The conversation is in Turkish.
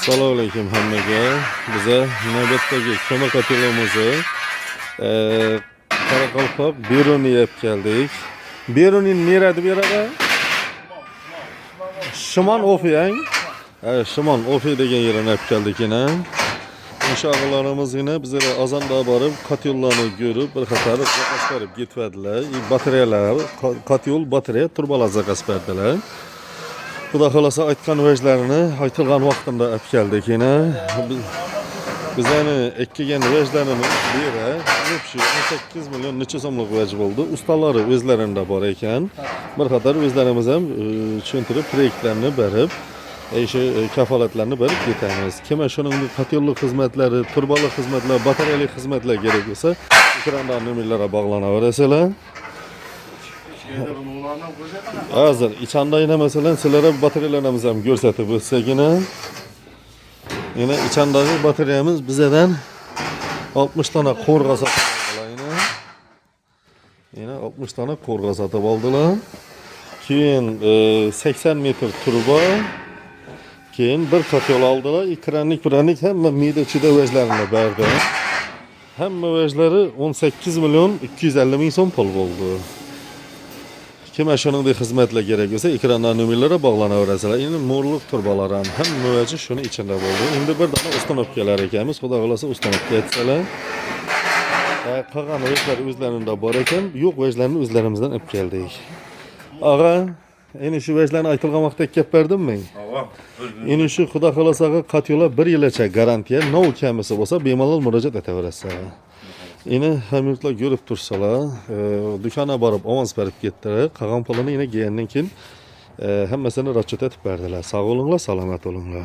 Assalomu alaykum hammaga. Biza navbatdagi ko'mak ko'tilimizni Qoraqalpoq Beruniga olib keldik. Beruni nerede beradi? Şimon Ofiyang. Şimon Ofiy degan yerni olib keldik yine. İnşaatlarımız yine bizlere azanda barıp katyollarını görüp bir qator zakaz berib ketadilar. Batareyalar, katyol batareya turbalar zakaz berdilar. Xudo xolasa aytgan vajlarini aytilgan vaqtimda olib keldik yine. Bizani ekkigan vajlarimiz biri 18 milyon necha so'mlik vaj bo'ldi. Ustalari o'zlarida bor ekan. Bir qator o'zlarimiz ham tushuntirib proyektlarni berib kafolatlarni berib ketamiz. Kim shuning qatyollik xizmatlari, turbali xizmatlar, batareyali xizmatlar kerak bo'lsa, ekranda nomerlarga bog'lanaverasizlar. Hozir içandayına mesela sizlere bataryalarımızı ham ko'rsatib o'tsak yine içandagi bataryamiz bizden 60 tane qo'rg'a sotib oldilar. Yine 60 tane qo'rg'a sotib oldilar. Keyin 80 metr turba, keyin bir katyol aldılar. Ekranlik hamma mida ichida vajlarini berdi. Hamma vajlari 18 milyon 250 ming so'm pul bo'ldi. Kim shuningdek xizmatlar kerak bo'lsa, ekrandan nomerlarga bog'lanaverasizlar. Endi mo'rliq turbalar ham hamma shuni ichida bo'ldi. Endi bir dona ustanovkalar ekanmiz, xudo xolasa ustanovka etsalar. Qolgan vajlar o'zlarida bor ekan, yo'q vajlarni o'zlarimizdan olib keldik. Og'a, endi shu vajlarni aytilgan vaqtda kelib berdimmi? Endi shu xudo xolasaga qatyolar 1 yilgacha garantiya, nov kamisi bo'lsa bemalol murojaat etaverasizlar. Yine hamyurtlar görüp tursalar, dükkana barıp avans verip gittiler. Qolgan pulini yine gelenden keyin hammasini raçet etip berdiler. Sağ olunlar, selamet olunlar.